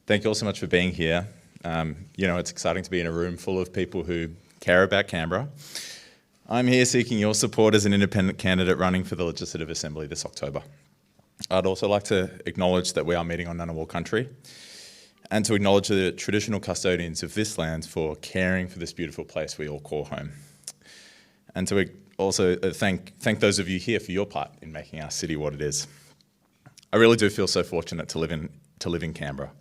Thank you all so much for being here. It's exciting to be in a room full of people who care about Canberra. I'm here seeking your support as an independent candidate running for the Legislative Assembly this October. I'd also like to acknowledge that we are meeting on Ngunnawal country and to acknowledge the traditional custodians of this land for caring for this beautiful place we all call home. And to also thank those of you here for your part in making our city what it is. I really do feel so fortunate to live in Canberra.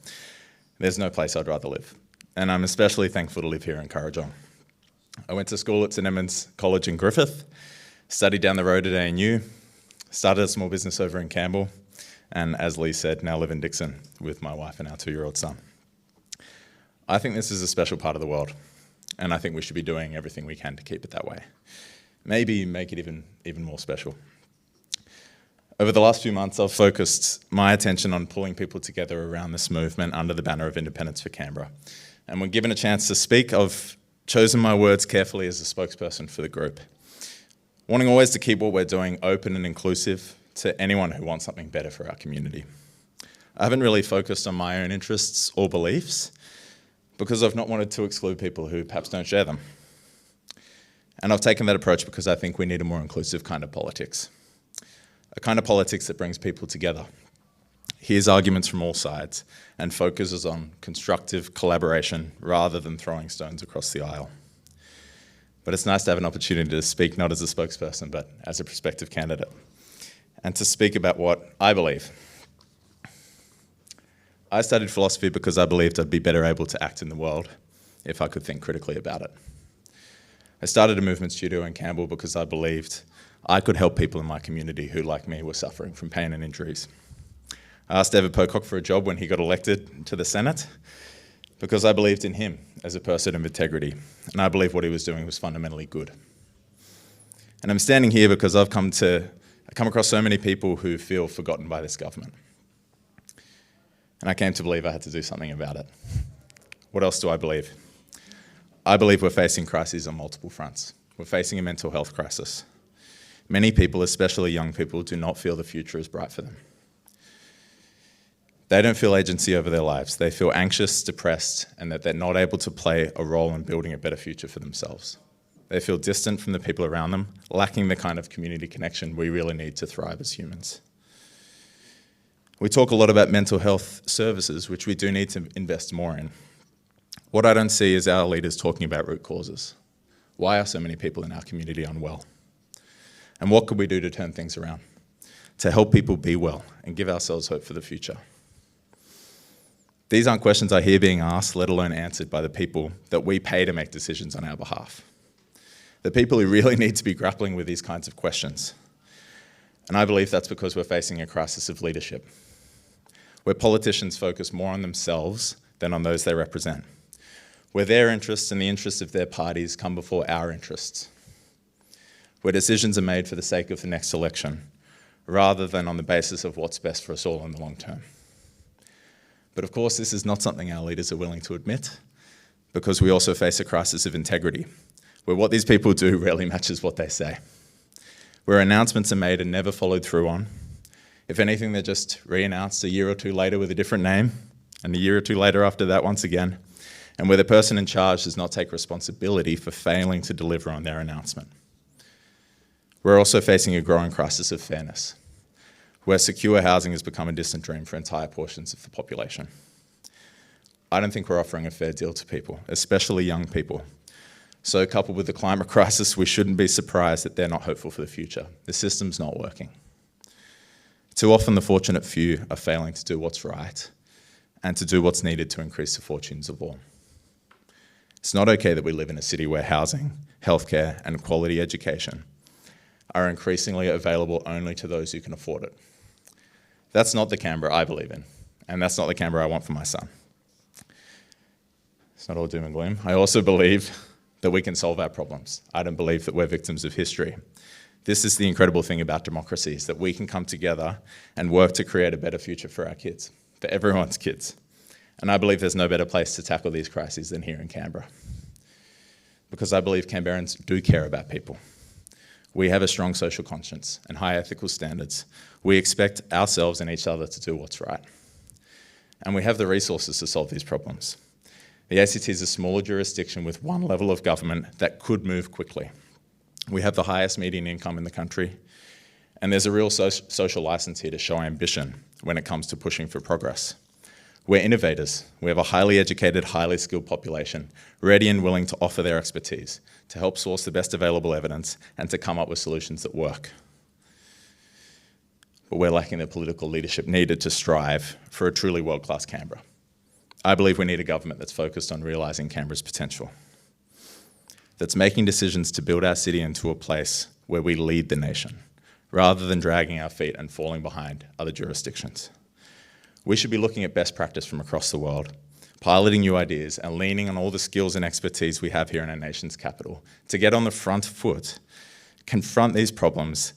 There's no place I'd rather live. And I'm especially thankful to live here in Kurrajong. I went to school at St Emerson College in Griffith, studied down the road at ANU, started a small business over in Campbell, and as Lee said, now live in Dixon with my wife and our 2-year-old son. I think this is a special part of the world, and I think we should be doing everything we can to keep it that way. Maybe make it even more special. Over the last few months, I've focused my attention on pulling people together around this movement under the banner of Independence for Canberra. And when given a chance to speak, I've chosen my words carefully as a spokesperson for the group, wanting always to keep what we're doing open and inclusive to anyone who wants something better for our community. I haven't really focused on my own interests or beliefs because I've not wanted to exclude people who perhaps don't share them. And I've taken that approach because I think we need a more inclusive kind of politics. A kind of politics that brings people together, hears arguments from all sides, and focuses on constructive collaboration rather than throwing stones across the aisle. But it's nice to have an opportunity to speak not as a spokesperson, but as a prospective candidate, and to speak about what I believe. I studied philosophy because I believed I'd be better able to act in the world if I could think critically about it. I started a movement studio in Campbell because I believed I could help people in my community who, like me, were suffering from pain and injuries. I asked David Pocock for a job when he got elected to the Senate because I believed in him as a person of integrity, and I believed what he was doing was fundamentally good. And I'm standing here because I come across so many people who feel forgotten by this government. And I came to believe I had to do something about it. What else do I believe? I believe we're facing crises on multiple fronts. We're facing a mental health crisis. Many people, especially young people, do not feel the future is bright for them. They don't feel agency over their lives. They feel anxious, depressed, and that they're not able to play a role in building a better future for themselves. They feel distant from the people around them, lacking the kind of community connection we really need to thrive as humans. We talk a lot about mental health services, which we do need to invest more in. What I don't see is our leaders talking about root causes. Why are so many people in our community unwell? And what could we do to turn things around, to help people be well and give ourselves hope for the future? These aren't questions I hear being asked, let alone answered by the people that we pay to make decisions on our behalf. The people who really need to be grappling with these kinds of questions. And I believe that's because we're facing a crisis of leadership, where politicians focus more on themselves than on those they represent, where their interests and the interests of their parties come before our interests, where decisions are made for the sake of the next election, rather than on the basis of what's best for us all in the long term. But of course, this is not something our leaders are willing to admit, because we also face a crisis of integrity, where what these people do rarely matches what they say, where announcements are made and never followed through on. If anything, they're just re-announced a year or two later with a different name, and a year or two later after that once again, and where the person in charge does not take responsibility for failing to deliver on their announcement. We're also facing a growing crisis of fairness, where secure housing has become a distant dream for entire portions of the population. I don't think we're offering a fair deal to people, especially young people. So coupled with the climate crisis, we shouldn't be surprised that they're not hopeful for the future. The system's not working. Too often the fortunate few are failing to do what's right and to do what's needed to increase the fortunes of all. It's not okay that we live in a city where housing, healthcare, and quality education are increasingly available only to those who can afford it. That's not the Canberra I believe in, and that's not the Canberra I want for my son. It's not all doom and gloom. I also believe that we can solve our problems. I don't believe that we're victims of history. This is the incredible thing about democracy, is that we can come together and work to create a better future for our kids, for everyone's kids. And I believe there's no better place to tackle these crises than here in Canberra, because I believe Canberrans do care about people. We have a strong social conscience and high ethical standards. We expect ourselves and each other to do what's right. and we have the resources to solve these problems. The ACT is a smaller jurisdiction with one level of government that could move quickly. We have the highest median income in the country, and there's a real social license here to show ambition when it comes to pushing for progress. We're innovators. We have a highly educated, highly skilled population, ready and willing to offer their expertise, to help source the best available evidence, and to come up with solutions that work. But we're lacking the political leadership needed to strive for a truly world-class Canberra. I believe we need a government that's focused on realising Canberra's potential, that's making decisions to build our city into a place where we lead the nation, rather than dragging our feet and falling behind other jurisdictions. We should be looking at best practice from across the world, piloting new ideas and leaning on all the skills and expertise we have here in our nation's capital to get on the front foot, confront these problems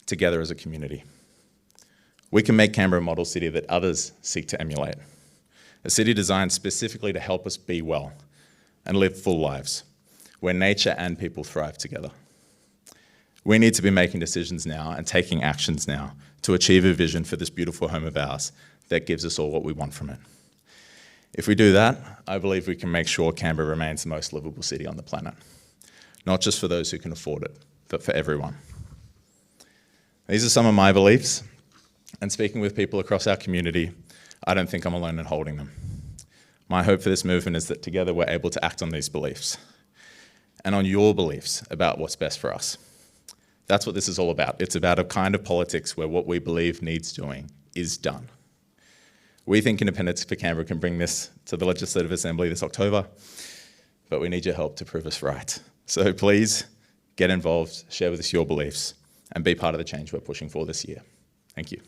together as a community. We can make Canberra a model city that others seek to emulate, a city designed specifically to help us be well and live full lives, where nature and people thrive together. We need to be making decisions now and taking actions now to achieve a vision for this beautiful home of ours that gives us all what we want from it. If we do that, I believe we can make sure Canberra remains the most livable city on the planet, not just for those who can afford it, but for everyone. These are some of my beliefs, and speaking with people across our community, I don't think I'm alone in holding them. My hope for this movement is that together we're able to act on these beliefs and on your beliefs about what's best for us. That's what this is all about. It's about a kind of politics where what we believe needs doing is done. We think Independence for Canberra can bring this to the Legislative Assembly this October, but we need your help to prove us right. So please get involved, share with us your beliefs, and be part of the change we're pushing for this year. Thank you.